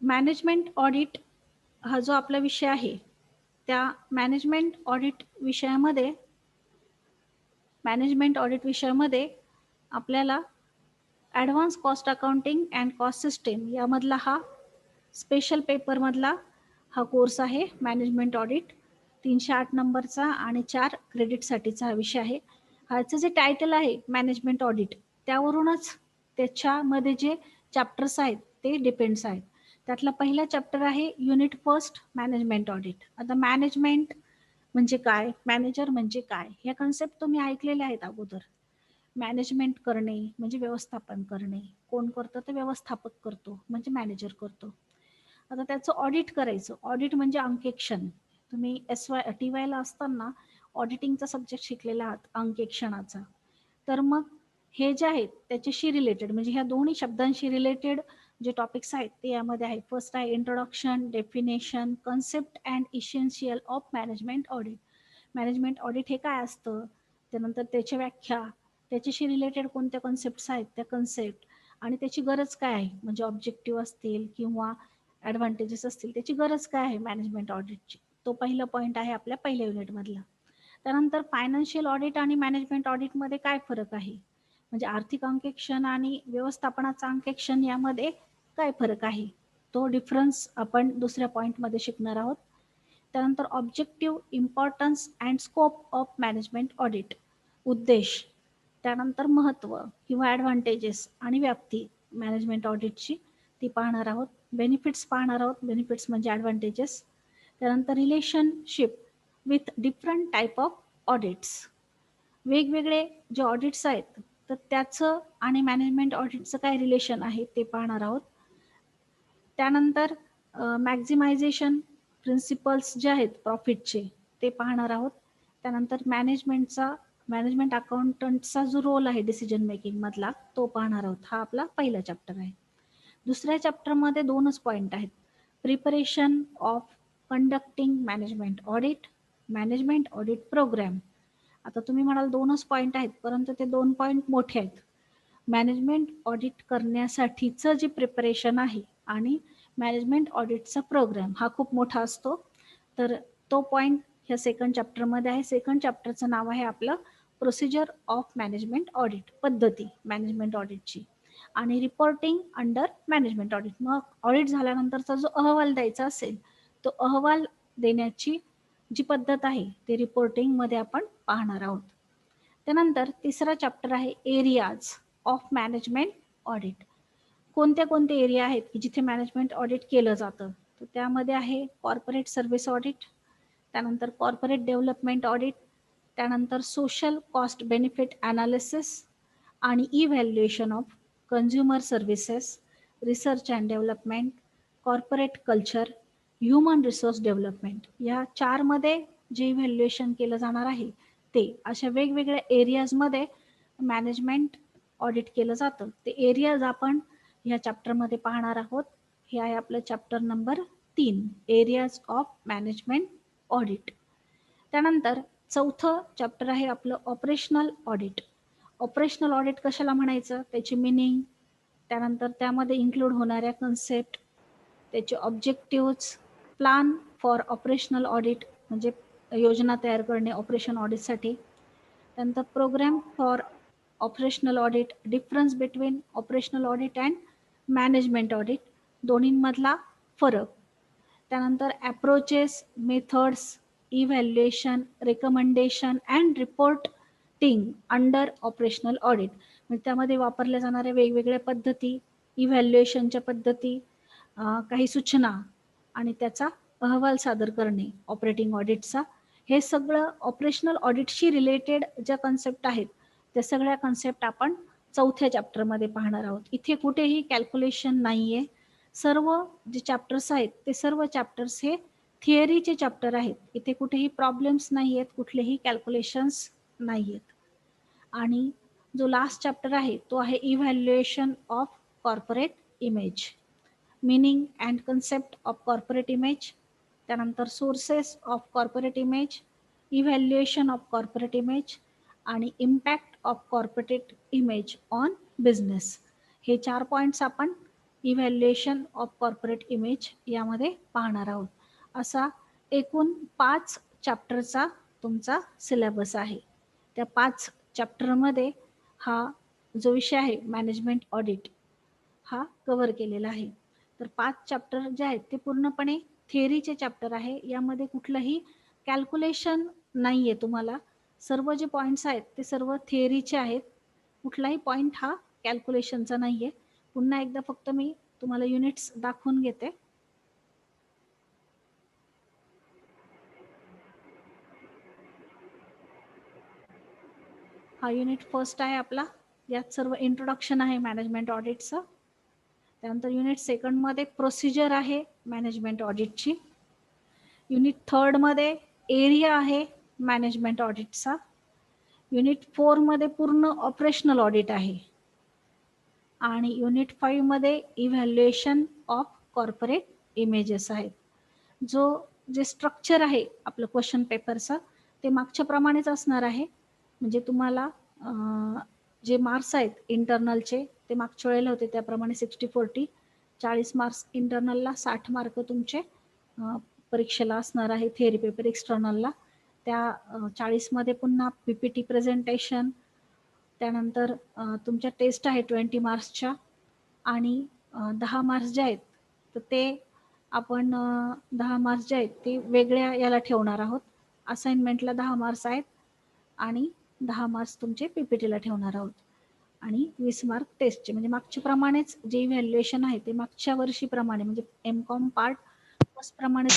Management audit हा जो आपला विषय आहे, त्या मॅनेजमेंट ऑडिट विषयामध्ये आपल्याला advance cost accounting and cost system यामधला हा स्पेशल पेपरमधला हा कोर्स आहे मॅनेजमेंट ऑडिट. 308 नंबरचा आणि 4 क्रेडिटसाठीचा हा विषय आहे. ह्याचं जे टायटल आहे मॅनेजमेंट ऑडिट, त्यावरूनच त्याच्यामध्ये जे चॅप्टर्स आहेत ते डिपेंड्स आहेत. त्यातला पहिला चॅप्टर आहे युनिट फर्स्ट मॅनेजमेंट ऑडिट. आता मॅनेजमेंट म्हणजे काय, मॅनेजर म्हणजे काय, ह्या कन्सेप्ट तुम्ही ऐकलेल्या आहेत अगोदर. मॅनेजमेंट करणे म्हणजे व्यवस्थापन करणे. कोण करतं तर व्यवस्थापक करतो, म्हणजे मॅनेजर करतो. आता त्याचं ऑडिट करायचं. ऑडिट म्हणजे अंकेक्षण. तुम्ही TYला असताना ऑडिटिंगचा सब्जेक्ट शिकलेला आहात, अंकेक्षणाचा. तर मग हे जे आहेत त्याच्याशी रिलेटेड, म्हणजे ह्या दोन्ही शब्दांशी रिलेटेड जे टॉपिक्स आहेत ते यामध्ये आहेत. फर्स्ट आहे introduction, definition, concept and essential of management audit. Management audit हे काय असतं, त्यानंतर त्याची व्याख्या, त्याच्याशी रिलेटेड कोणत्या कन्सेप्ट्स आहेत त्या कन्सेप्ट, आणि त्याची गरज काय आहे, म्हणजे ऑब्जेक्टिव्ह असतील किंवा ॲडव्हान्टेजेस असतील, त्याची गरज काय आहे मॅनेजमेंट ऑडिटची. तो पहिला पॉईंट आहे आपल्या पहिल्या युनिटमधला. त्यानंतर फायनान्शियल ऑडिट आणि मॅनेजमेंट ऑडिटमध्ये काय फरक आहे, म्हणजे आर्थिक अंकेक्षण आणि व्यवस्थापनाचं अंकेक्षण यामध्ये काय फरक आहे, तो डिफरन्स आपण दुसऱ्या पॉईंटमध्ये शिकणार आहोत. त्यानंतर objective, importance and scope of management audit, उद्देश, त्यानंतर महत्त्व किंवा ॲडव्हान्टेजेस आणि व्याप्ती मॅनेजमेंट ऑडिटची ती पाहणार आहोत. बेनिफिट्स पाहणार आहोत, बेनिफिट्स म्हणजे ॲडव्हान्टेजेस. त्यानंतर relationship with different type of audits, वेगवेगळे जे ऑडिट्स आहेत तर त्याचं आणि मॅनेजमेंट ऑडिटचं काय रिलेशन आहे ते पाहणार आहोत. त्यानंतर मॅक्झिमायझेशन प्रिन्सिपल्स जे आहेत प्रॉफिटचे ते पाहणार आहोत. त्यानंतर मॅनेजमेंट अकाउंटंटचा जो रोल आहे डिसिजन मेकिंग मधला तो पाहणार आहोत. हा आपला पहिला चॅप्टर आहे. दुसऱ्या चॅप्टरमध्ये 2च पॉईंट आहेत. Preparation of conducting management audit, management audit programme. आता तुम्ही म्हणाल 2च पॉईंट आहेत, परंतु ते 2 पॉईंट मोठे आहेत. मॅनेजमेंट ऑडिट करण्यासाठीचं जे प्रिपरेशन आहे आणि मॅनेजमेंट ऑडिटचा प्रोग्राम हा खूप मोठा असतो. तर तो पॉईंट ह्या सेकंड चॅप्टरमध्ये आहे. सेकंड चॅप्टरचं नाव आहे आपलं प्रोसिजर ऑफ मॅनेजमेंट ऑडिट, पद्धती मॅनेजमेंट ऑडिटची, आणि रिपोर्टिंग अंडर मॅनेजमेंट ऑडिट. मग ऑडिट झाल्यानंतरचा जो अहवाल द्यायचा असेल तो अहवाल देण्याची जी पद्धत आहे ते रिपोर्टिंगमध्ये आपण पाहणार आहोत. त्यानंतर तिसरा चॅप्टर आहे एरियाज ऑफ मॅनेजमेंट ऑडिट. कोणते कोणते एरिया आहेत की जिथे मॅनेजमेंट ऑडिट केलं जातं, तर त्यामध्ये आहे कॉर्पोरेट सर्व्हिस ऑडिट, त्यानंतर कॉर्पोरेट डेव्हलपमेंट ऑडिट, त्यानंतर सोशल कॉस्ट बेनिफिट ॲनालिसिस आणि evaluation of consumer services, research and development, corporate culture, human resource development. या 4मध्ये जे इव्हॅल्युएशन केलं जाणार आहे ते अशा वेगवेगळ्या एरियाजमध्ये मॅनेजमेंट ऑडिट केलं जातं. ते एरियाज आपण ह्या चॅप्टरमध्ये पाहणार आहोत. हे आहे आपलं chapter number 3, areas of management audit. त्यानंतर चौथं चॅप्टर आहे आपलं ऑपरेशनल ऑडिट. ऑपरेशनल ऑडिट कशाला म्हणायचं, त्याची मिनिंग, त्यानंतर त्यामध्ये इन्क्लूड होणाऱ्या कन्सेप्ट, त्याचे objectives, plan for operational audit म्हणजे योजना तयार करणे ऑपरेशन ऑडिटसाठी, त्यानंतर programme for operational audit, difference between operational audit and management audit, दोन्हींमधला फरक, त्यानंतर approaches, methods, evaluation, recommendation and reporting under operational audit, म्हणजे त्यामध्ये वापरल्या जाणाऱ्या वेगवेगळ्या पद्धती, इव्हॅल्युएशनच्या पद्धती, काही सूचना आणि त्याचा अहवाल सादर करणे ऑपरेटिंग ऑडिटचा. हे सगळं ऑपरेशनल ऑडिटशी रिलेटेड ज्या कन्सेप्ट आहेत त्या सगळ्या कन्सेप्ट आपण चौथ्या चॅप्टरमध्ये पाहणार आहोत. इथे कुठेही कॅल्क्युलेशन नाही आहे. सर्व जे चॅप्टर्स आहेत ते सर्व चॅप्टर्स हे थिअरीचे चॅप्टर आहेत. इथे कुठेही प्रॉब्लेम्स नाही आहेत, कुठलेही कॅल्क्युलेशन्स नाही आहेत. आणि जो लास्ट चॅप्टर आहे तो आहे evaluation of corporate image, meaning and concept of corporate image, त्यानंतर sources of corporate image, evaluation of corporate image आणि impact of corporate image on business. हे 4 पॉईंट्स आपण इव्हॅल्युएशन ऑफ कॉर्पोरेट इमेज यामध्ये पाहणार आहोत. असा एकूण 5 चॅप्टरचा तुमचा सिलेबस आहे. त्या 5 चॅप्टरमध्ये हा जो विषय आहे मॅनेजमेंट ऑडिट हा कव्हर केलेला आहे. तर 5 चॅप्टर जे आहेत ते पूर्णपणे थिअरीचे चॅप्टर आहे. यामध्ये कुठलंही कॅल्क्युलेशन नाही आहे तुम्हाला. सर्व जे पॉईंट्स आहेत ते सर्व थिअरीचे आहेत. कुठलाही पॉईंट हा कॅल्क्युलेशनचा नाही आहे. पुन्हा एकदा फक्त मी तुम्हाला युनिट्स दाखवून घेते. हा युनिट फर्स्ट आहे आपला. यात सर्व इंट्रोडक्शन आहे मॅनेजमेंट ऑडिटचं. त्यानंतर युनिट सेकंडमध्ये प्रोसिजर आहे मॅनेजमेंट ऑडिटची. युनिट थर्डमध्ये एरिया आहे मॅनेजमेंट ऑडिटचा. युनिट 4 मध्ये पूर्ण ऑपरेशनल ऑडिट आहे. आणि युनिट 5 मध्ये इव्हॅल्युएशन ऑफ कॉर्पोरेट इमेजेस आहेत. जे स्ट्रक्चर आहे आपलं क्वेश्चन पेपरचं ते मागच्या प्रमाणेच असणार आहे. म्हणजे तुम्हाला जे मार्क्स आहेत इंटरनलचे ते मागच्या वेळेला होते त्याप्रमाणे 60-40, 40 मार्क्स इंटरनलला, 60 मार्क तुमचे परीक्षेला असणार आहे थिअरी पेपर एक्सटर्नलला. त्या 40 मध्ये पुन्हा पीपीटी प्रेझेंटेशन, त्यानंतर तुमच्या टेस्ट आहे 20 मार्क्सच्या आणि 10 मार्क्स जे आहेत तर ते आपण 10 मार्क्स जे आहेत ते वेगळ्या याला ठेवणार आहोत. असाइनमेंटला 10 मार्क्स आहेत आणि 10 मार्क्स तुमचे पीपीटीला ठेवणार आहोत आणि 20 मार्क टेस्टचे. म्हणजे मागच्या प्रमाणेच जे इव्हॅल्युएशन आहे ते मागच्या वर्षीप्रमाणे म्हणजे एमकॉम पार्ट फर्स्ट प्रमाणेच